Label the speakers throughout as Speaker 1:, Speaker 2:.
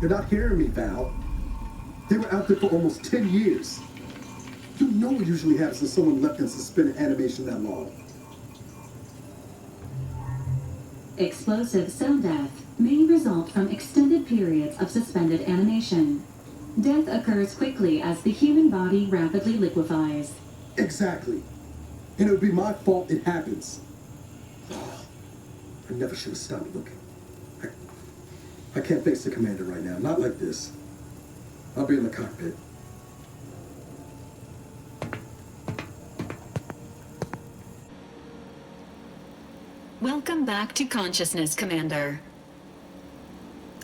Speaker 1: You're not hearing me, Val. They were out there for almost 10 years. You know what usually happens when someone left in suspended animation that long.
Speaker 2: Explosive cell death may result from extended periods of suspended animation. Death occurs quickly as the human body rapidly liquefies.
Speaker 1: Exactly. And it would be my fault it happens. Oh, I never should have stopped looking. I can't face the commander right now. Not like this. I'll be in the cockpit.
Speaker 3: Welcome back to consciousness, Commander.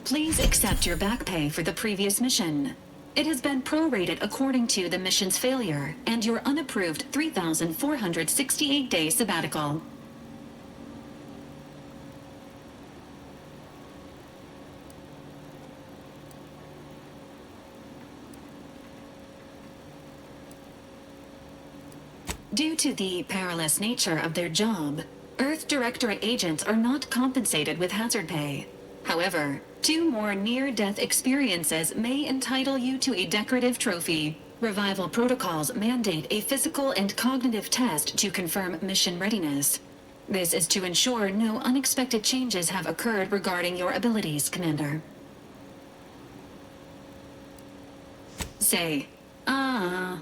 Speaker 3: Please accept your back pay for the previous mission. It has been prorated according to the mission's failure and your unapproved 3,468-day sabbatical. Due to the perilous nature of their job, Earth Directorate agents are not compensated with hazard pay. However, 2 more near-death experiences may entitle you to a decorative trophy. Revival protocols mandate a physical and cognitive test to confirm mission readiness. This is to ensure no unexpected changes have occurred regarding your abilities, Commander. Say, ah.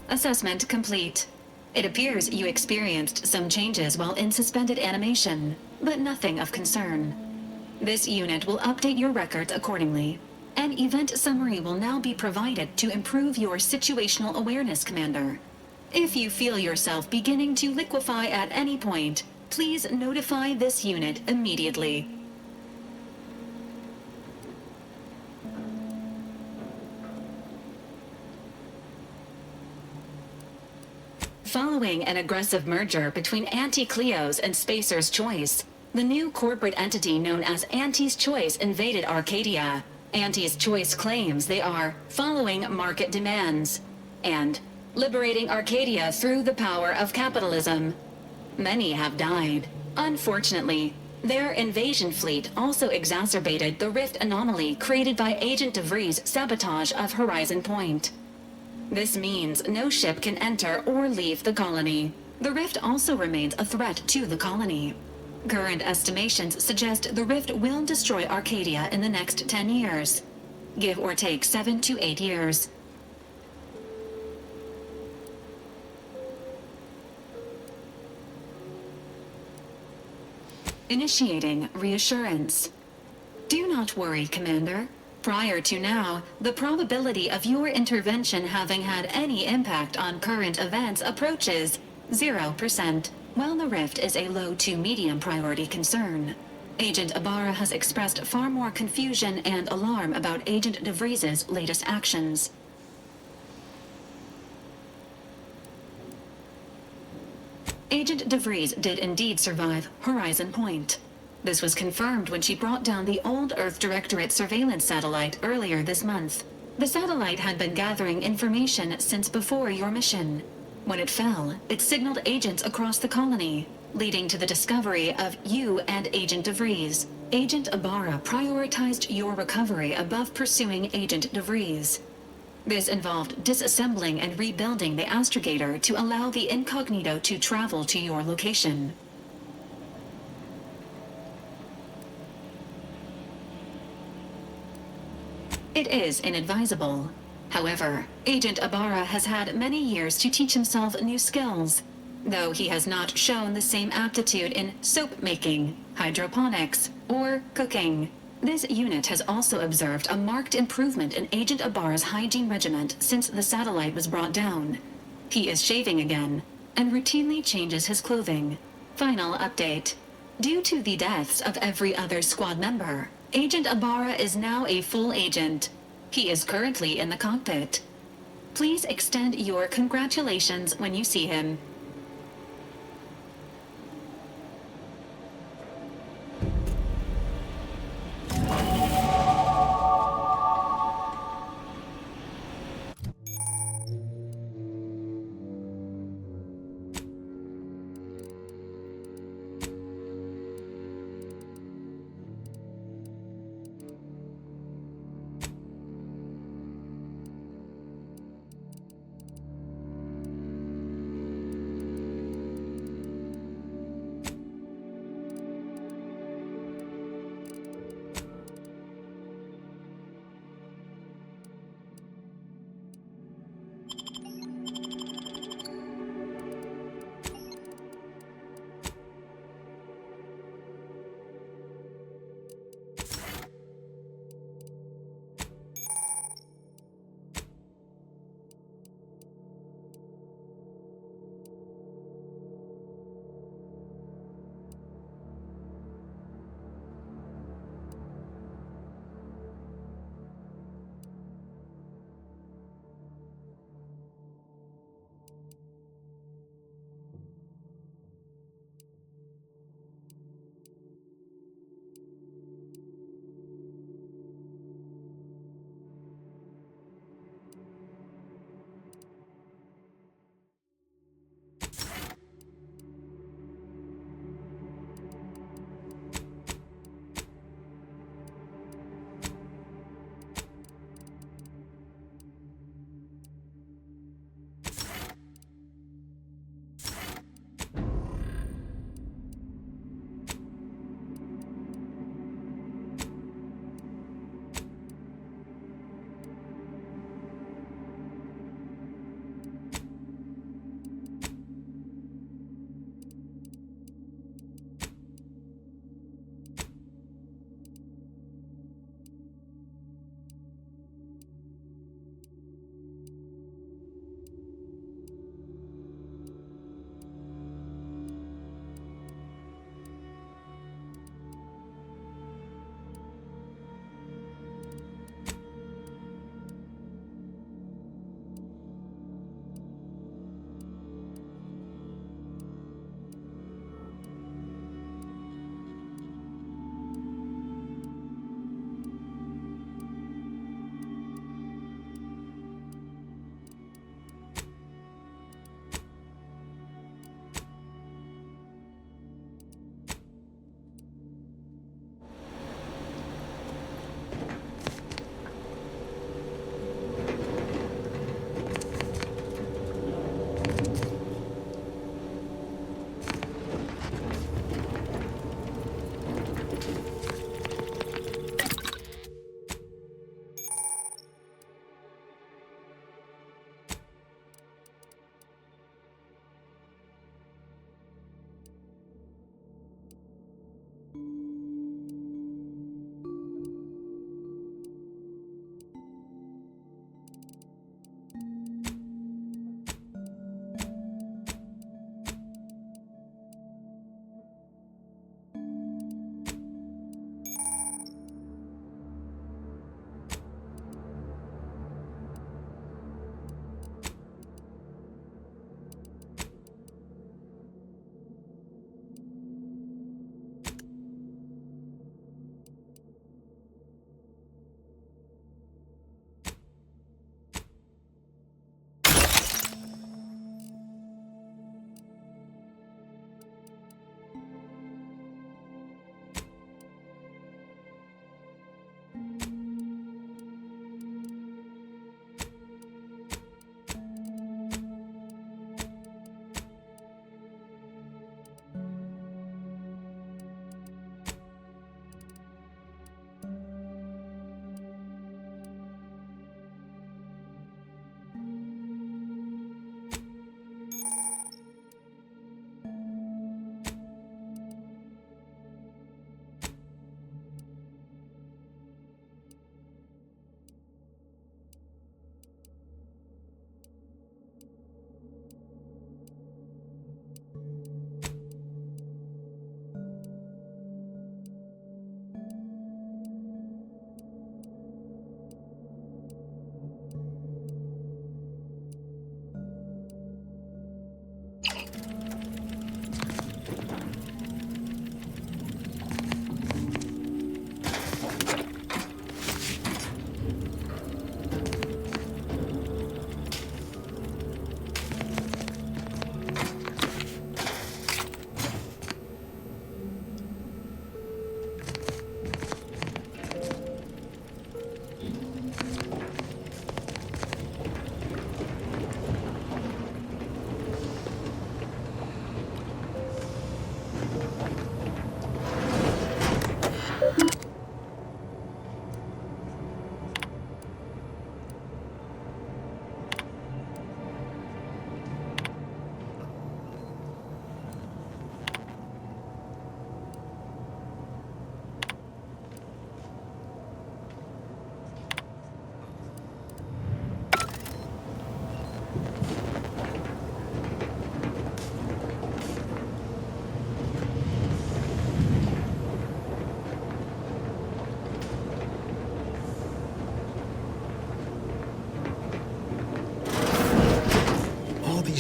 Speaker 3: Assessment complete. It appears you experienced some changes while in suspended animation, but nothing of concern. This unit will update your records accordingly. An event summary will now be provided to improve your situational awareness, Commander. If you feel yourself beginning to liquefy at any point, please notify this unit immediately. Following an aggressive merger between Anti-Cleo's and Spacer's Choice, the new corporate entity known as Anti's Choice invaded Arcadia. Anti's Choice claims they are following market demands and liberating Arcadia through the power of capitalism. Many have died. Unfortunately, their invasion fleet also exacerbated the rift anomaly created by Agent DeVries' sabotage of Horizon Point. This means no ship can enter or leave the colony. The rift also remains a threat to the colony. Current estimations suggest the rift will destroy Arcadia in the next 10 years. Give or take 7 to 8 years. Initiating reassurance. Do not worry, Commander. Prior to now, the probability of your intervention having had any impact on current events approaches 0%, while the rift is a low to medium priority concern. Agent Ibarra has expressed far more confusion and alarm about Agent DeVries' latest actions. Agent DeVries did indeed survive Horizon Point. This was confirmed when she brought down the old Earth Directorate surveillance satellite earlier this month. The satellite had been gathering information since before your mission. When it fell, it signaled agents across the colony, leading to the discovery of you and Agent DeVries. Agent Ibarra prioritized your recovery above pursuing Agent DeVries. This involved disassembling and rebuilding the astrogator to allow the incognito to travel to your location. It is inadvisable. However, Agent Ibarra has had many years to teach himself new skills, though he has not shown the same aptitude in soap making, hydroponics, or cooking. This unit has also observed a marked improvement in Agent Ibarra's hygiene regimen since the satellite was brought down. He is shaving again, and routinely changes his clothing. Final update. Due to the deaths of every other squad member, Agent Ibarra is now a full agent. He is currently in the cockpit. Please extend your congratulations when you see him.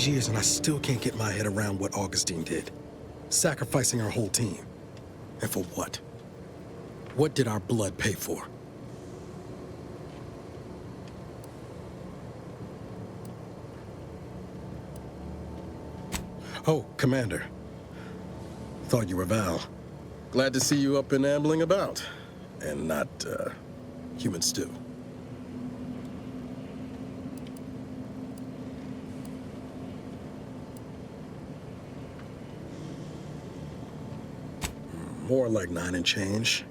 Speaker 1: these years and I still can't get my head around what Augustine did. Sacrificing our whole team. And for what? What did our blood pay for? Oh, Commander. Thought you were Val. Glad to see you up and ambling about. And not, human stew. More like 9 and change.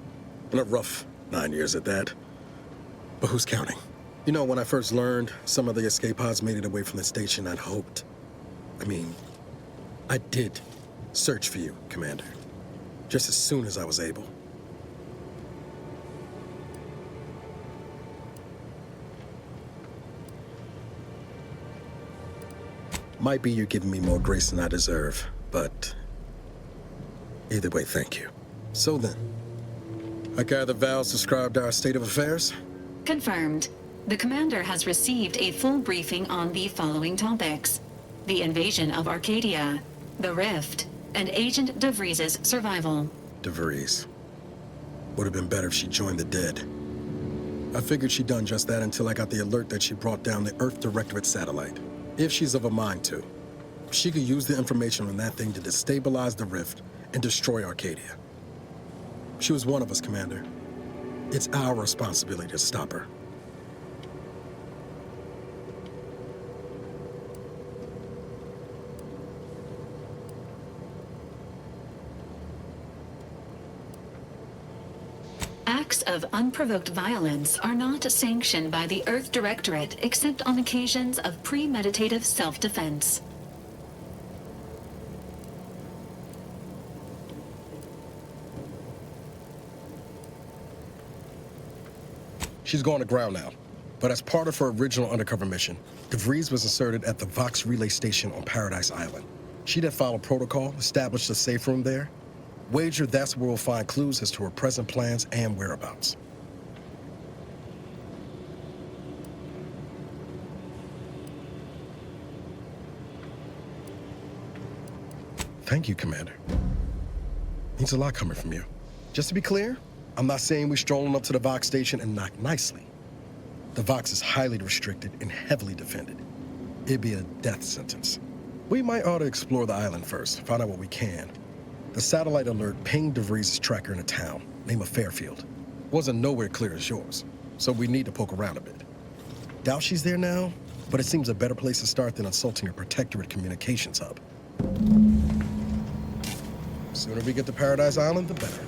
Speaker 1: And a rough 9 years at that. But who's counting? You know, when I first learned some of the escape pods made it away from the station, I'd hoped. I did search for you, Commander. Just as soon as I was able. Might be you giving me more grace than I deserve, but either way, thank you. So then, I gather Val's described our state of affairs?
Speaker 3: Confirmed. The commander has received a full briefing on the following topics: the invasion of Arcadia, the Rift, and Agent DeVries's survival.
Speaker 1: DeVries. Would have been better if she joined the dead. I figured she'd done just that until I got the alert that she brought down the Earth Directorate satellite. If she's of a mind to, she could use the information on that thing to destabilize the Rift and destroy Arcadia. She was one of us, Commander. It's our responsibility to stop her.
Speaker 3: Acts of unprovoked violence are not sanctioned by the Earth Directorate except on occasions of premeditative self-defense.
Speaker 1: She's going to ground now. But as part of her original undercover mission, DeVries was inserted at the Vox relay station on Paradise Island. She'd have followed protocol, established a safe room there. Wager that's where we'll find clues as to her present plans and whereabouts. Thank you, Commander. Means a lot coming from you. Just to be clear, I'm not saying we're strolling up to the Vox station and knock nicely. The Vox is highly restricted and heavily defended. It'd be a death sentence. We might ought to explore the island first, find out what we can. The satellite alert pinged DeVries' tracker in a town, name of Fairfield. Wasn't nowhere clear as yours, so we need to poke around a bit. Doubt she's there now, but it seems a better place to start than assaulting her protectorate communications hub. Sooner we get to Paradise Island, the better.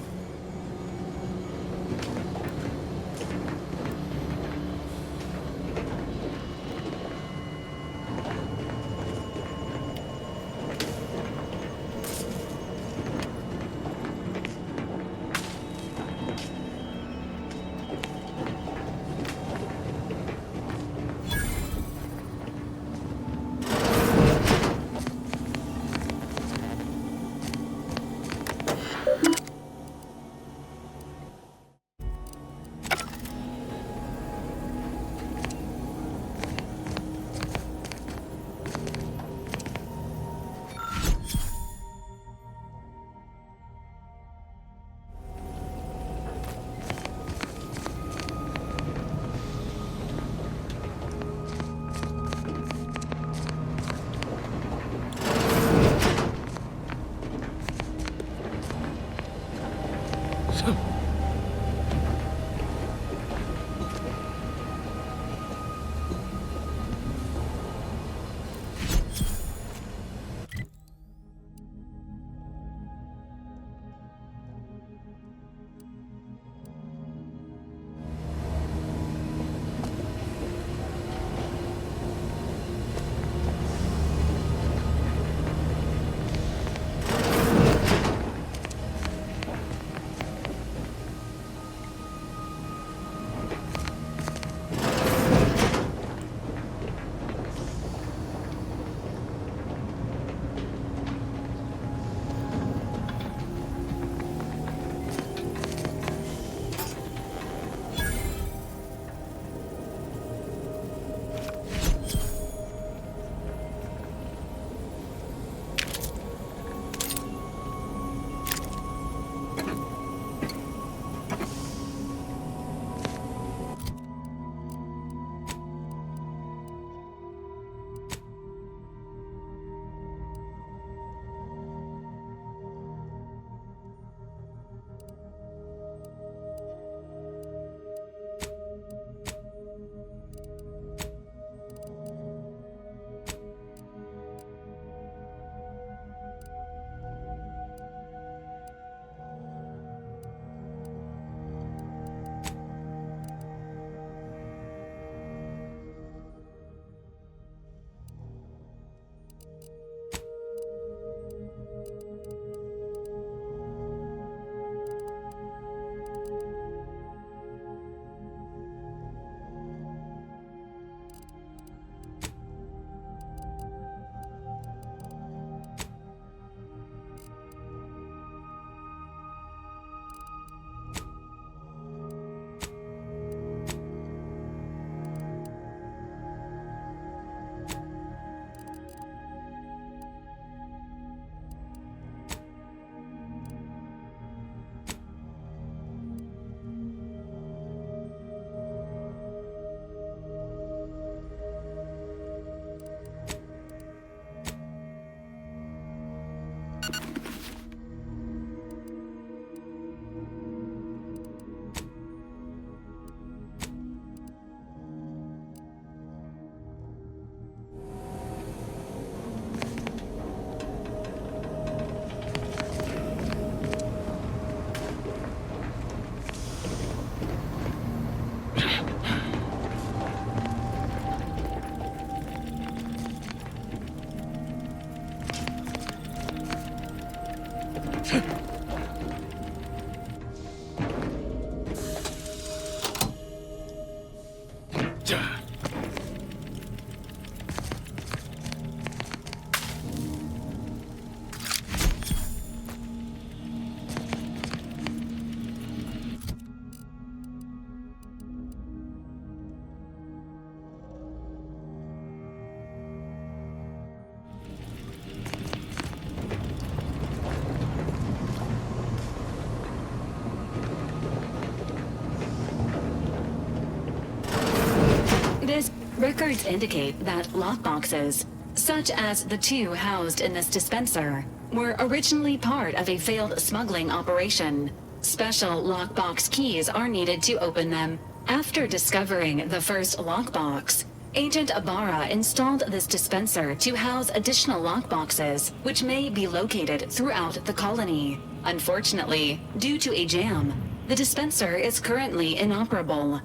Speaker 3: Records indicate that lockboxes, such as the two housed in this dispenser, were originally part of a failed smuggling operation. Special lockbox keys are needed to open them. After discovering the first lockbox, Agent Ibarra installed this dispenser to house additional lockboxes, which may be located throughout the colony. Unfortunately, due to a jam, the dispenser is currently inoperable.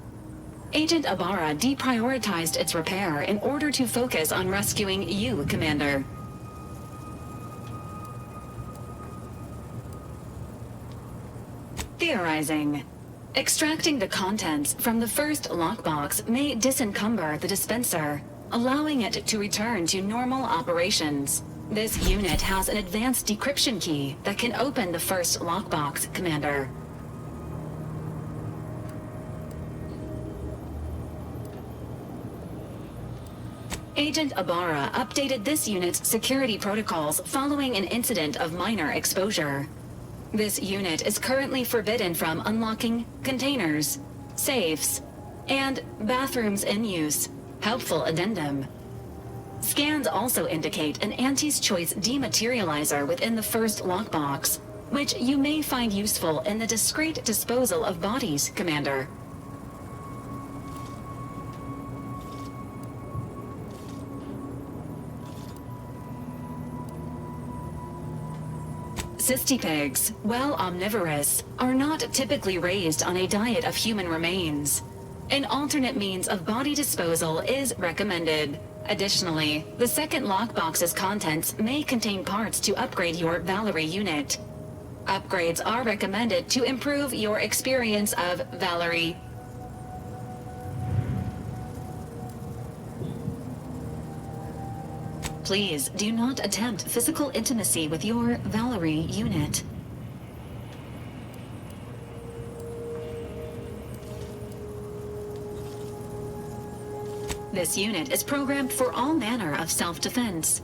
Speaker 3: Agent Ibarra deprioritized its repair in order to focus on rescuing you, Commander. Theorizing. Extracting the contents from the first lockbox may disencumber the dispenser, allowing it to return to normal operations. This unit has an advanced decryption key that can open the first lockbox, Commander. Agent Ibarra updated this unit's security protocols following an incident of minor exposure. This unit is currently forbidden from unlocking containers, safes, and bathrooms in use. Helpful addendum. Scans also indicate an Auntie's Choice dematerializer within the first lockbox, which you may find useful in the discreet disposal of bodies, Commander. Cystipegs, while omnivorous, are not typically raised on a diet of human remains. An alternate means of body disposal is recommended. Additionally, the second lockbox's contents may contain parts to upgrade your Valerie unit. Upgrades are recommended to improve your experience of Valerie. Please do not attempt physical intimacy with your Valerie unit. This unit is programmed for all manner of self-defense.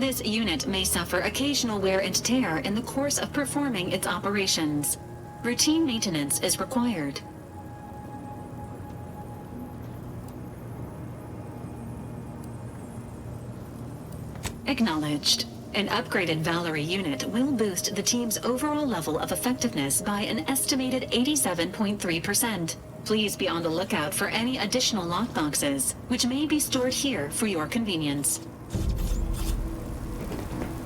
Speaker 3: This unit may suffer occasional wear and tear in the course of performing its operations. Routine maintenance is required. Acknowledged. An upgraded Valerie unit will boost the team's overall level of effectiveness by an estimated 87.3%. Please be on the lookout for any additional lockboxes, which may be stored here for your convenience.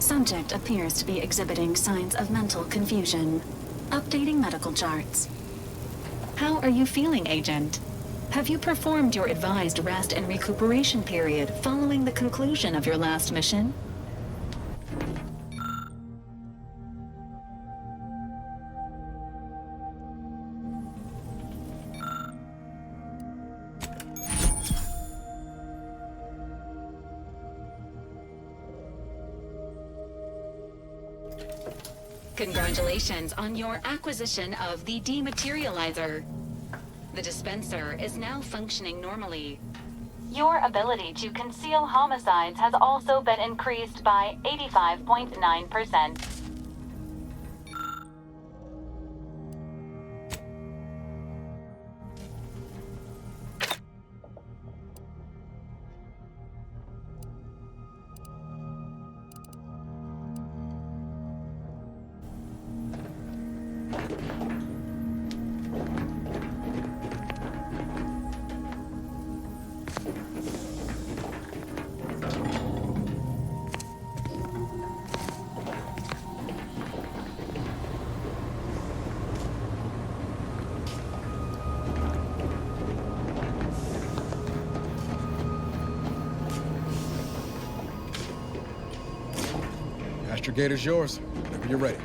Speaker 3: Subject appears to be exhibiting signs of mental confusion. Updating medical charts. How are you feeling, Agent? Have you performed your advised rest and recuperation period following the conclusion of your last mission? Congratulations on your acquisition of the dematerializer. The dispenser is now functioning normally. Your ability to conceal homicides has also been increased by 85.9%.
Speaker 4: Sector gate is yours, whenever you're ready.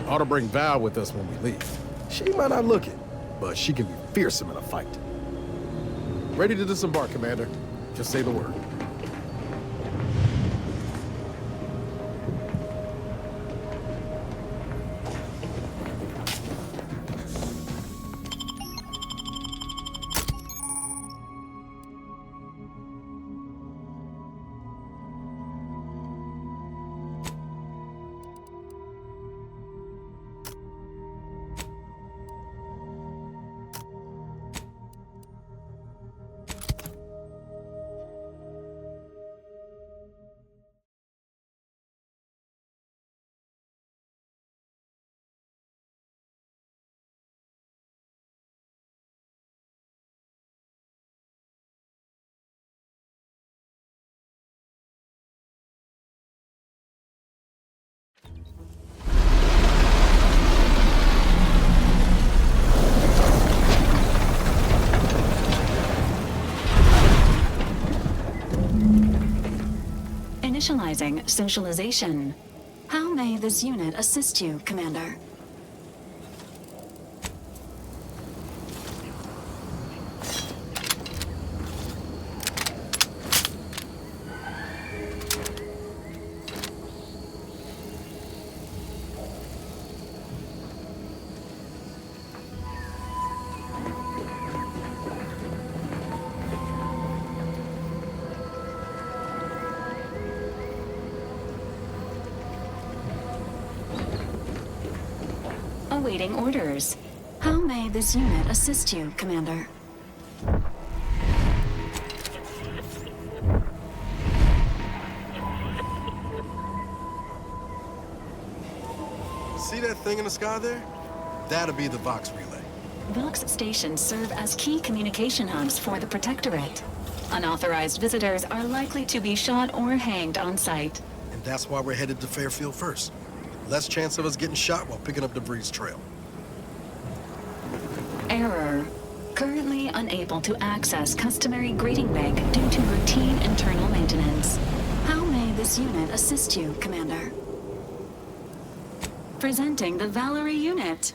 Speaker 4: Ought to bring Val with us when we leave. She might not look it, but she can be fearsome in a fight. Ready to disembark, Commander. Just say the word.
Speaker 3: Initializing socialization. How may this unit assist you, Commander? Awaiting orders. How may this unit assist you, Commander?
Speaker 4: See that thing in the sky there? That'll be the Vox relay.
Speaker 3: Vox stations serve as key communication hubs for the Protectorate. Unauthorized visitors are likely to be shot or hanged on sight.
Speaker 4: And that's why we're headed to Fairfield first. Less chance of us getting shot while picking up debris trail.
Speaker 3: Error. Currently unable to access customary greeting bank due to routine internal maintenance. How may this unit assist you, Commander? Presenting the Valerie unit.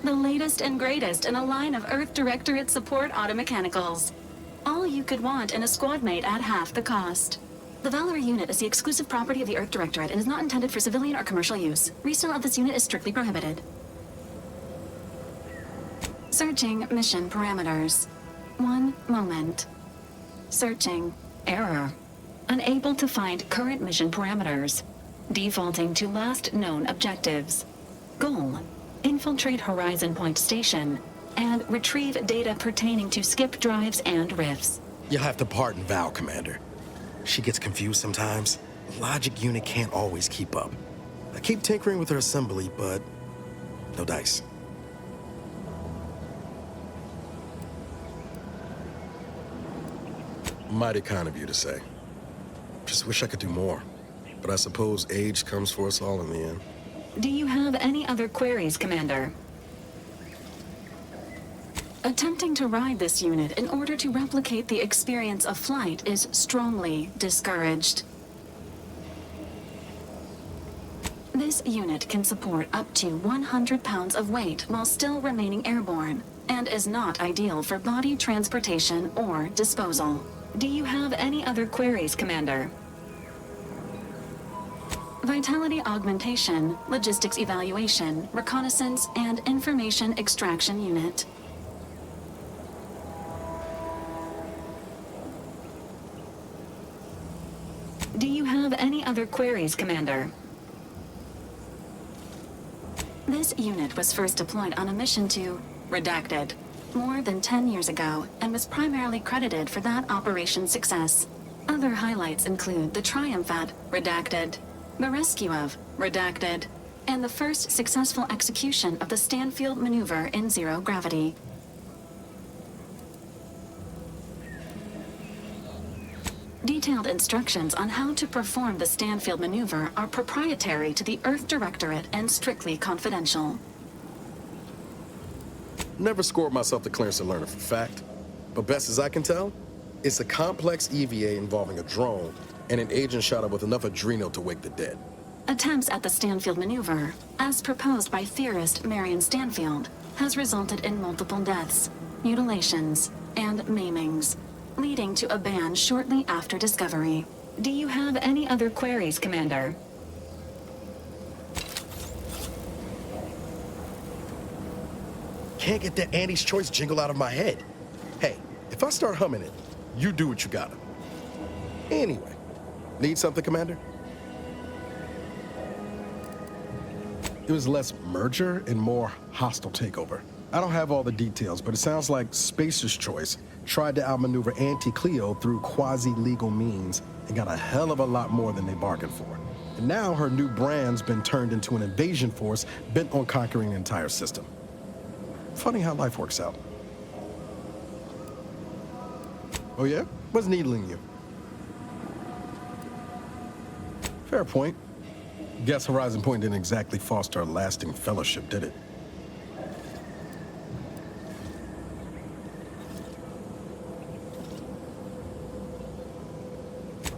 Speaker 3: The latest and greatest in a line of Earth Directorate support automechanicals. All you could want in a squad mate at half the cost. The Valerie unit is the exclusive property of the Earth Directorate and is not intended for civilian or commercial use. Resale of this unit is strictly prohibited. Searching mission parameters. 1 moment. Searching. Error. Unable to find current mission parameters. Defaulting to last known objectives. Goal. Infiltrate Horizon Point Station and retrieve data pertaining to skip drives and rifts.
Speaker 4: You'll have to pardon Val, Commander. She gets confused sometimes. Logic unit can't always keep up. I keep tinkering with her assembly, but no dice. Mighty kind of you to say. Just wish I could do more. But I suppose age comes for us all in the end.
Speaker 3: Do you have any other queries, Commander? Attempting to ride this unit in order to replicate the experience of flight is strongly discouraged. This unit can support up to 100 pounds of weight while still remaining airborne, and is not ideal for body transportation or disposal. Do you have any other queries, Commander? Vitality augmentation, logistics evaluation, reconnaissance, and information extraction unit. Do you have any other queries, Commander? This unit was first deployed on a mission to... Redacted. more than 10 years ago and was primarily credited for that operation's success. Other highlights include the triumph at Redacted, the rescue of Redacted, and the first successful execution of the Stanfield maneuver in zero gravity. Detailed instructions on how to perform the Stanfield maneuver are proprietary to the Earth Directorate and strictly confidential.
Speaker 4: Never scored myself the clearance to learn it for fact, but best as I can tell, it's a complex EVA involving a drone and an agent shot up with enough adrenal to wake the dead.
Speaker 3: Attempts at the Stanfield maneuver, as proposed by theorist Marion Stanfield, has resulted in multiple deaths, mutilations, and maimings, leading to a ban shortly after discovery.
Speaker 2: Do you have any other queries, Commander?
Speaker 4: Can't get that Annie's Choice jingle out of my head. Hey, if I start humming it, you do what you gotta. Anyway, need something, Commander? It was less merger and more hostile takeover. I don't have all the details, but it sounds like Spacer's Choice tried to outmaneuver Anti-Cleo through quasi-legal means and got a hell of a lot more than they bargained for. And now her new brand's been turned into an invasion force bent on conquering the entire system. Funny how life works out. Oh yeah? What's needling you? Fair point. Guess Horizon Point didn't exactly foster a lasting fellowship, did it?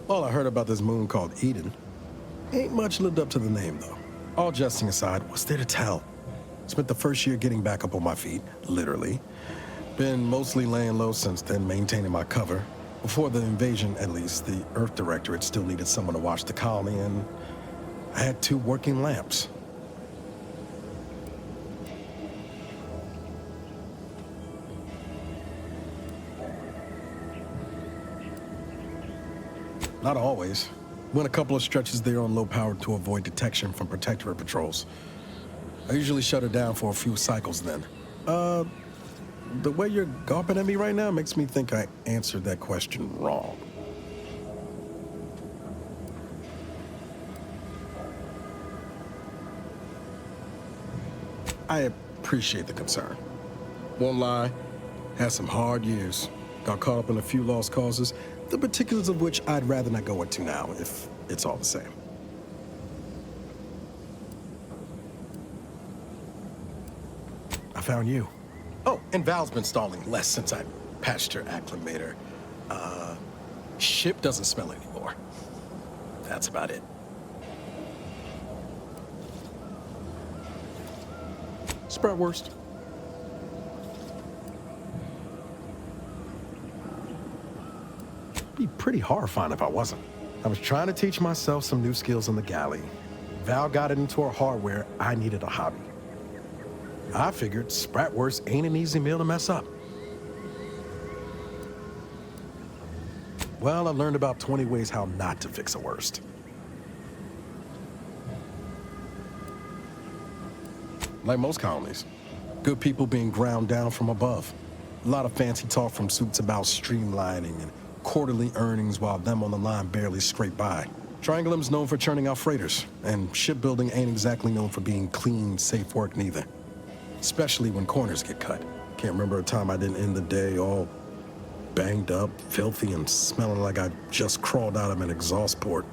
Speaker 4: All I heard about this moon called Eden ain't much lived up to the name, though. All jesting aside, what's there to tell? Spent the first year getting back up on my feet, literally. Been mostly laying low since then, maintaining my cover. Before the invasion, at least, the Earth Directorate still needed someone to watch the colony, and I had 2 working lamps. Not always. Went a couple of stretches there on low power to avoid detection from Protectorate patrols. I usually shut her down for a few cycles then. The way you're gawping at me right now makes me think I answered that question wrong. I appreciate the concern. Won't lie, had some hard years. Got caught up in a few lost causes, the particulars of which I'd rather not go into now, if it's all the same. I found you. Oh, and Val's been stalling less since I patched her acclimator. Ship doesn't smell anymore. That's about it. Spratwurst. Be pretty horrifying if I wasn't. I was trying to teach myself some new skills on the galley. Val got it into her hardware. I needed a hobby. I figured Spratwurst ain't an easy meal to mess up. Well, I learned about 20 ways how not to fix a worst. Like most colonies, good people being ground down from above. A lot of fancy talk from suits about streamlining and quarterly earnings while them on the line barely scrape by. Triangulum's known for churning out freighters, and shipbuilding ain't exactly known for being clean, safe work neither. Especially when corners get cut. Can't remember a time I didn't end the day all banged up, filthy, and smelling like I just crawled out of an exhaust port.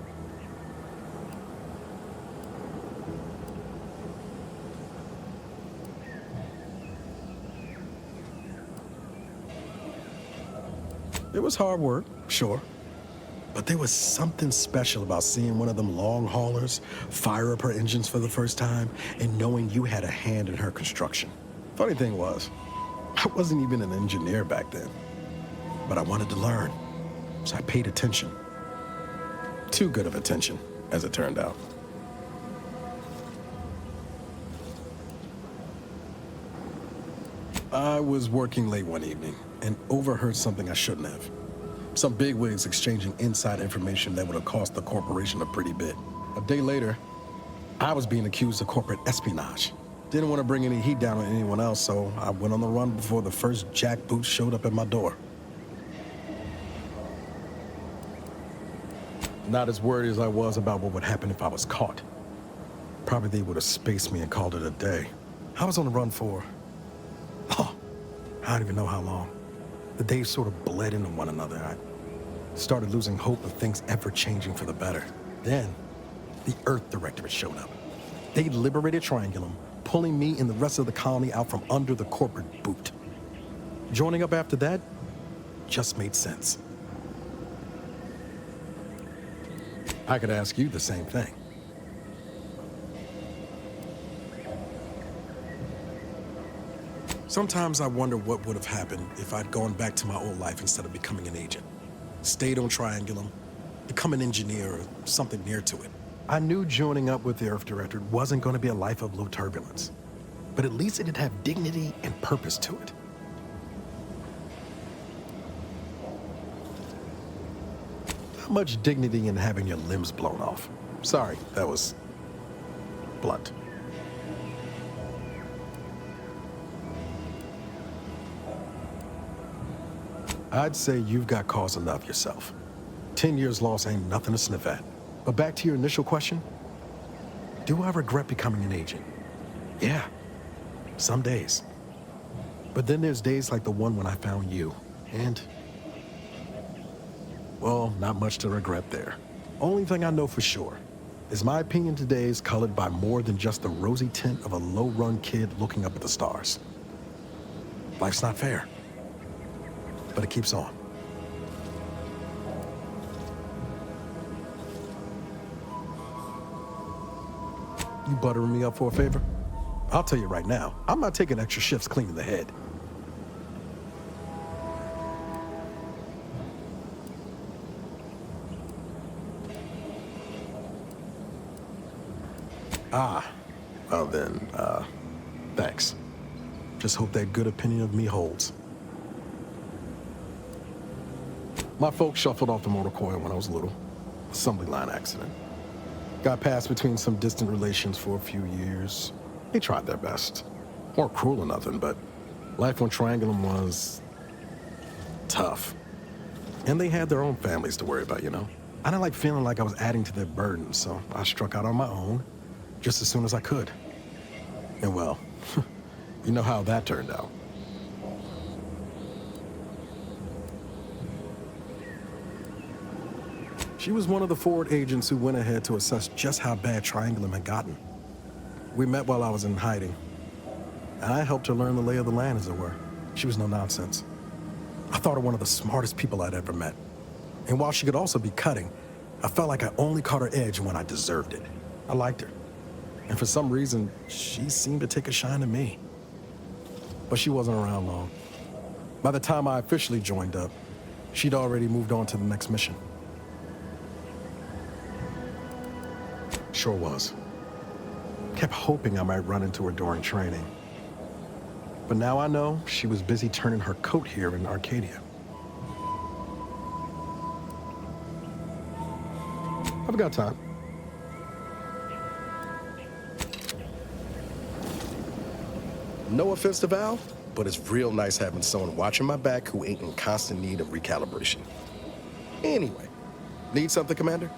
Speaker 4: It was hard work, sure. But there was something special about seeing one of them long haulers fire up her engines for the first time and knowing you had a hand in her construction. Funny thing was, I wasn't even an engineer back then, but I wanted to learn, so I paid attention. Too good of attention, as it turned out. I was working late one evening and overheard something I shouldn't have. Some bigwigs exchanging inside information that would have cost the corporation a pretty bit. A day later, I was being accused of corporate espionage. Didn't want to bring any heat down on anyone else, so I went on the run before the first jackboot showed up at my door. Not as worried as I was about what would happen if I was caught. Probably they would have spaced me and called it a day. I was on the run for... oh, I don't even know how long. The days sort of bled into one another. I started losing hope of things ever changing for the better. Then, the Earth Directorate showed up. They liberated Triangulum, pulling me and the rest of the colony out from under the corporate boot. Joining up after that just made sense. I could ask you the same thing. Sometimes I wonder what would have happened if I'd gone back to my old life instead of becoming an agent. Stayed on Triangulum, become an engineer or something near to it. I knew joining up with the Earth Directorate wasn't going to be a life of low turbulence, but at least it'd have dignity and purpose to it. Not much dignity in having your limbs blown off. Sorry, that was blunt. I'd say you've got cause enough yourself. 10 years lost ain't nothing to sniff at. But back to your initial question, do I regret becoming an agent? Yeah, some days. But then there's days like the one when I found you, and... well, not much to regret there. Only thing I know for sure is my opinion today is colored by more than just the rosy tint of a low-run kid looking up at the stars. Life's not fair, but it keeps on. You buttering me up for a favor? I'll tell you right now, I'm not taking extra shifts cleaning the head. Well then, thanks. Just hope that good opinion of me holds. My folks shuffled off the motor coil when I was little. Assembly line accident. Got passed between some distant relations for a few years. They tried their best. Weren't cruel or nothing, but life on Triangulum was... tough. And they had their own families to worry about, you know? I didn't like feeling like I was adding to their burden, so I struck out on my own just as soon as I could. And well, you know how that turned out. She was one of the forward agents who went ahead to assess just how bad Triangulum had gotten. We met while I was in hiding, and I helped her learn the lay of the land, as it were. She was no nonsense. I thought her one of the smartest people I'd ever met. And while she could also be cutting, I felt like I only caught her edge when I deserved it. I liked her. And for some reason, she seemed to take a shine to me. But she wasn't around long. By the time I officially joined up, she'd already moved on to the next mission. Sure was. Kept hoping I might run into her during training. But now I know she was busy turning her coat here in Arcadia. I've got time. No offense to Val, but it's real nice having someone watching my back who ain't in constant need of recalibration. Anyway, need something, Commander?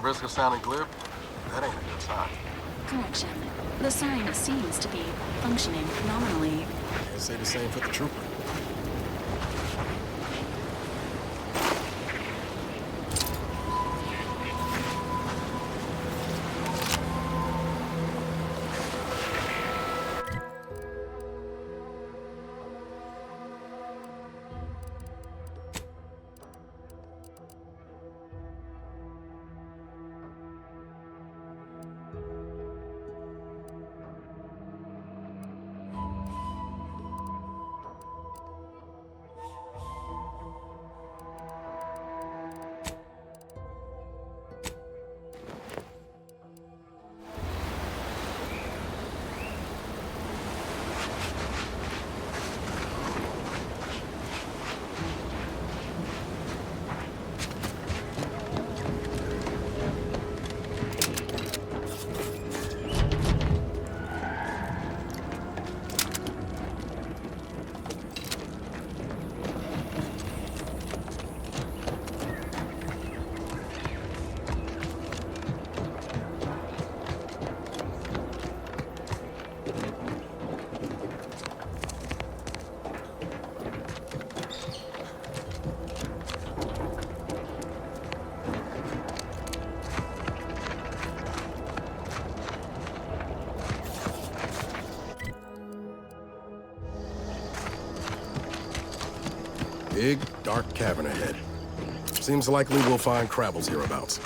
Speaker 4: risk of sounding glib, that ain't a good sign.
Speaker 3: Correction. The sign seems to be functioning nominally.
Speaker 4: Can't say the same for the trooper. Big, dark cavern ahead. Seems likely we'll find Crabbles hereabouts.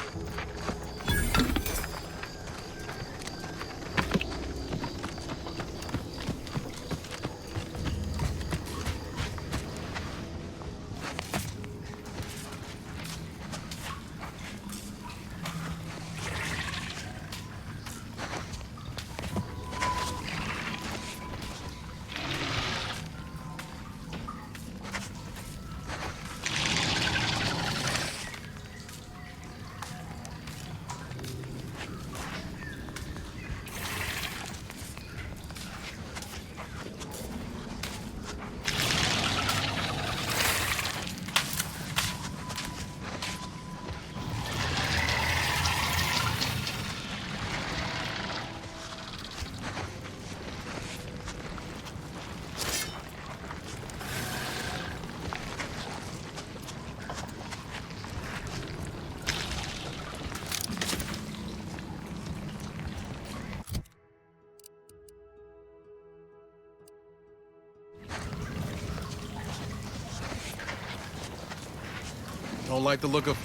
Speaker 4: Don't like the look of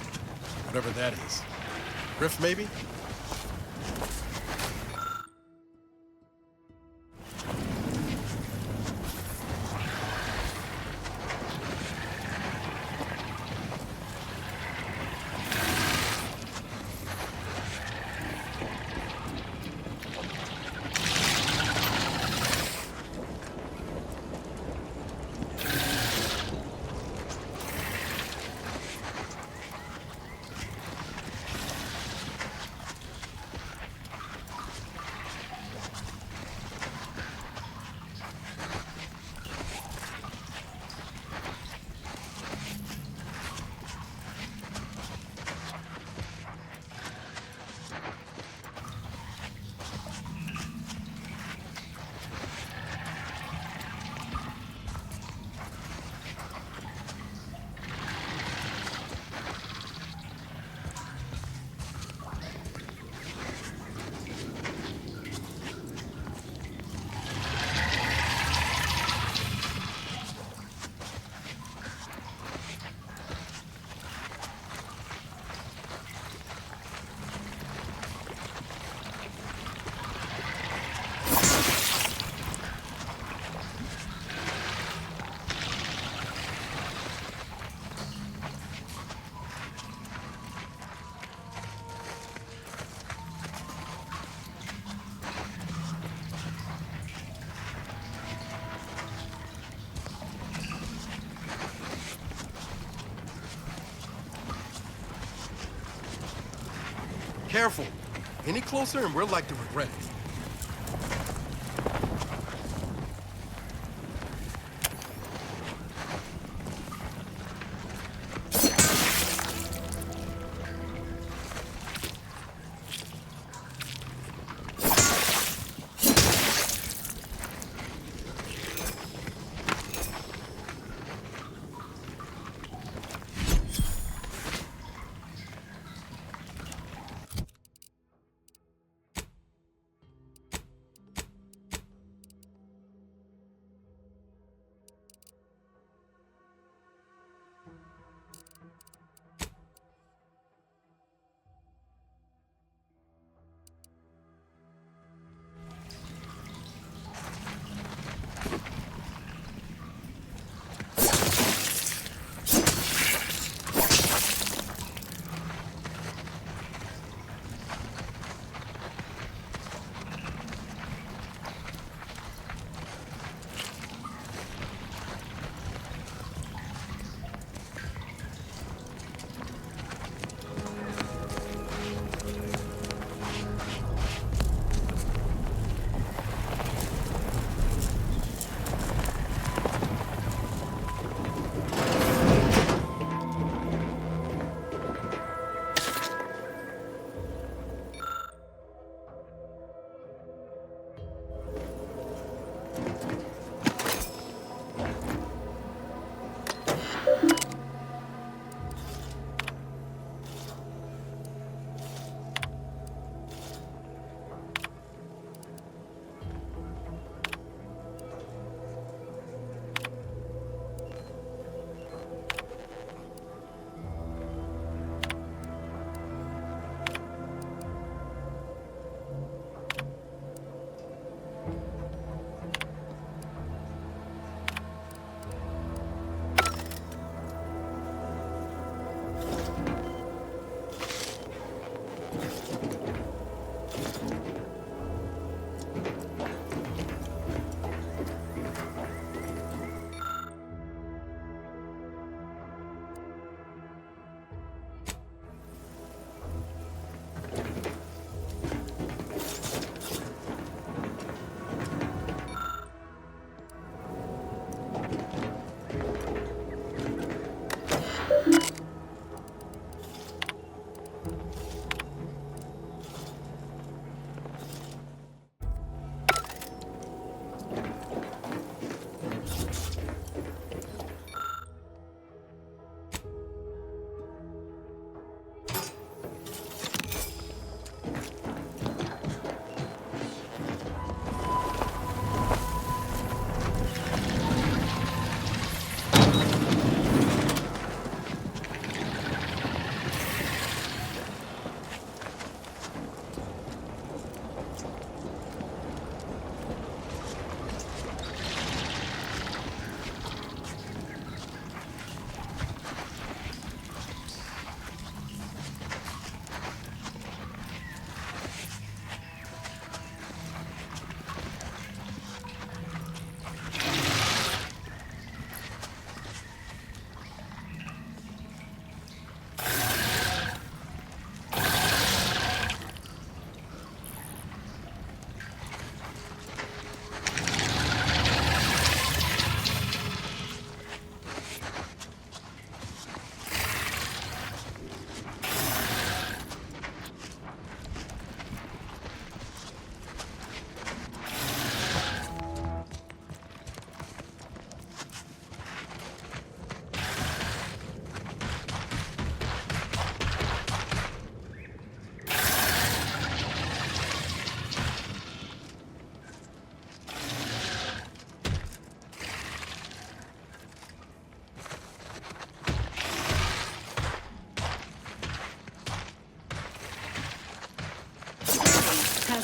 Speaker 4: whatever that is. Rift, maybe? Careful. Any closer and we're like to regret it.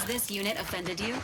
Speaker 3: this unit offended you?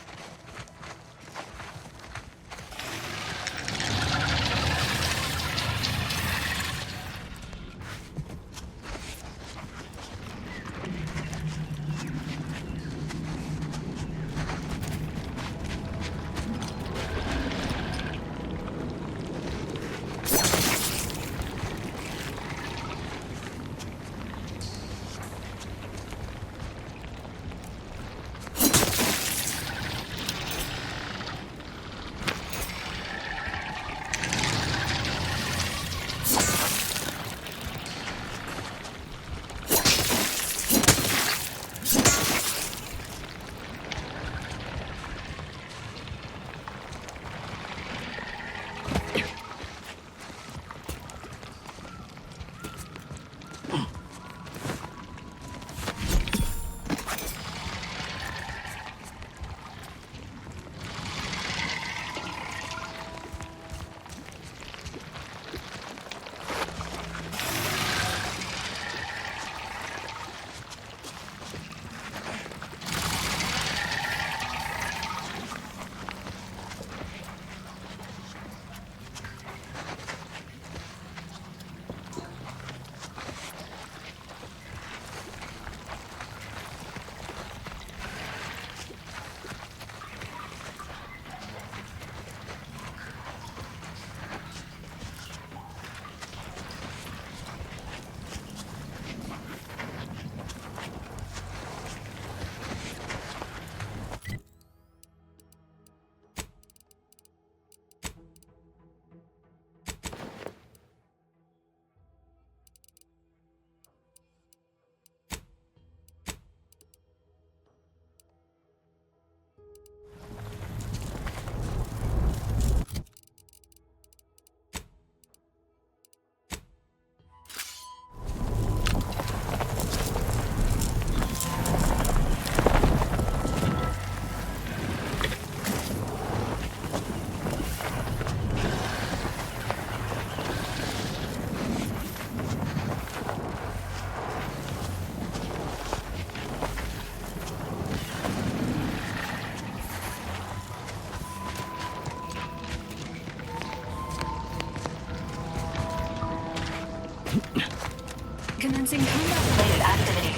Speaker 3: Commencing combat-related activities.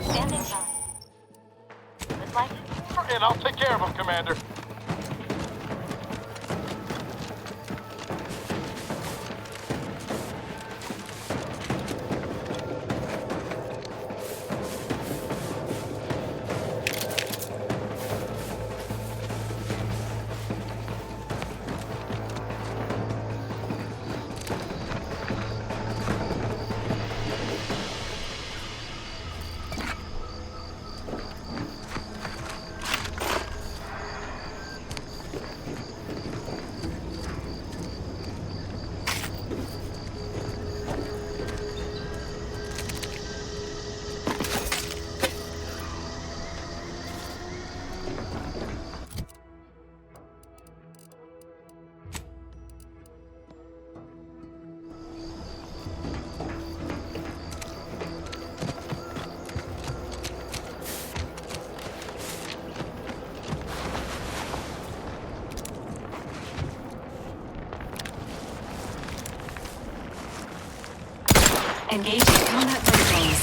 Speaker 3: Standing by. Would like it?
Speaker 5: And I'll take care of him, Commander.
Speaker 3: Engaging combat protocols.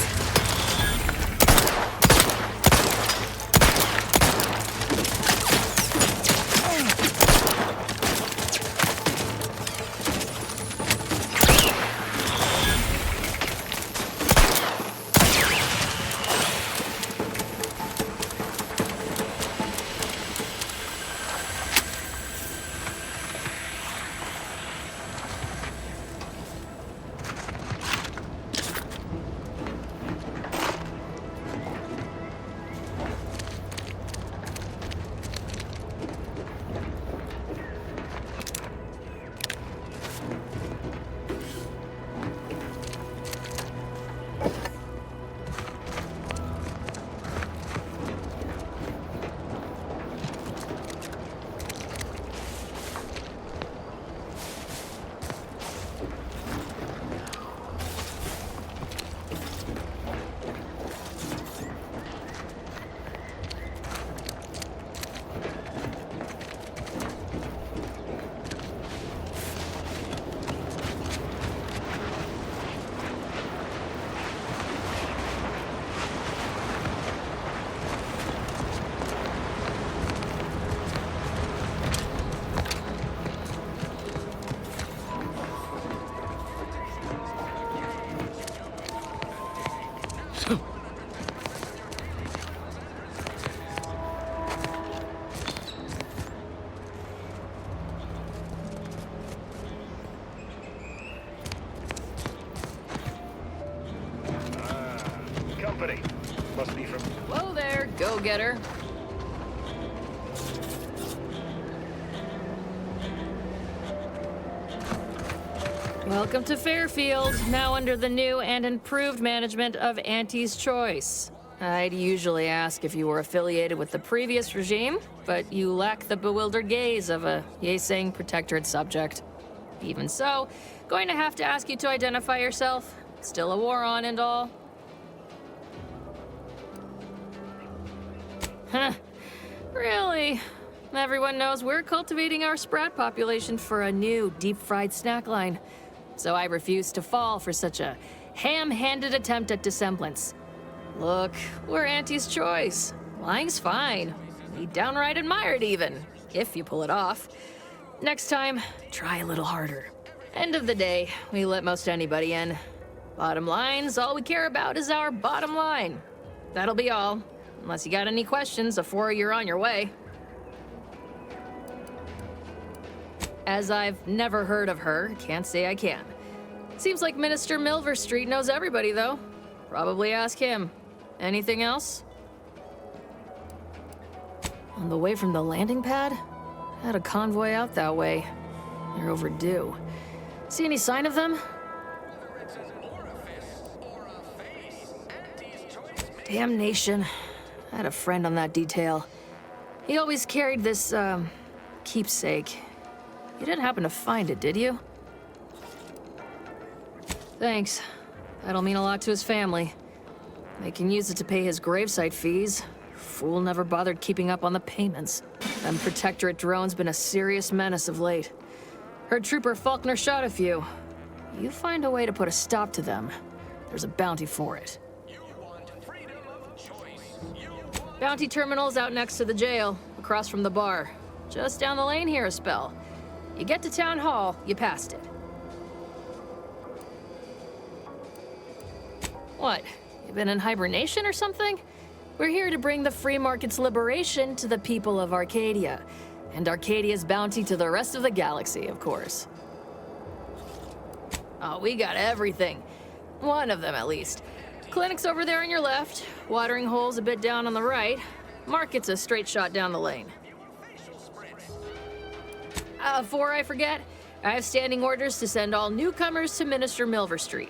Speaker 5: go-getter. Welcome to Fairfield, now under the new and improved management of Auntie's Choice. I'd usually ask if you were affiliated with the previous regime, but you lack the bewildered gaze of a yay-saying protectorate subject. Even so, going to have to ask you to identify yourself. Still a war on and all. Huh. Really? Everyone knows we're cultivating our sprat population for a new deep-fried snack line. So I refuse to fall for such a ham-handed attempt at dissemblance. Look, we're Auntie's Choice. Lying's fine. We downright admire it even, if you pull it off. Next time, try a little harder. End of the day, we let most anybody in. Bottom line's all we care about is our bottom line. That'll be all, unless you got any questions before you're on your way. As I've never heard of her, can't say I can. Seems like Minister Milverstreet knows everybody, though. Probably ask him. Anything else? On the way from the landing pad? Had a convoy out that way. They're overdue. See any sign of them? Damnation. I had a friend on that detail. He always carried this, keepsake. You didn't happen to find it, did you? Thanks. That'll mean a lot to his family. They can use it to pay his gravesite fees. Fool never bothered keeping up on the payments. Them Protectorate drones been a serious menace of late. Heard Trooper Faulkner shot a few. You find a way to put a stop to them, there's a bounty for it. Bounty terminal's out next to the jail, across from the bar. Just down the lane here a spell. You get to Town Hall, you passed it. What? You been in hibernation or something? We're here to bring the free market's liberation to the people of Arcadia, and Arcadia's bounty to the rest of the galaxy, of course. Oh, we got everything. One of them, at least. Clinic's over there on your left, watering hole's a bit down on the right. Market's a straight shot down the lane. Before I forget, I have standing orders to send all newcomers to Minister Milverstreet.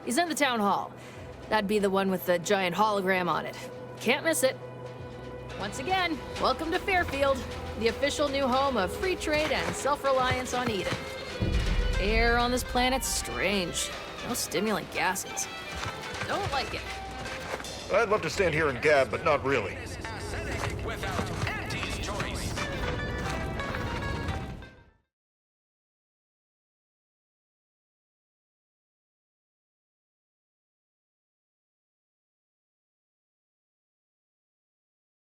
Speaker 5: He's in the town hall. That'd be the one with the giant hologram on it. Can't miss it. Once again, welcome to Fairfield, the official new home of free trade and self-reliance on Eden. Air on this planet's strange. No stimulant gases. Don't like it.
Speaker 6: I'd love to stand here and gab, but not really.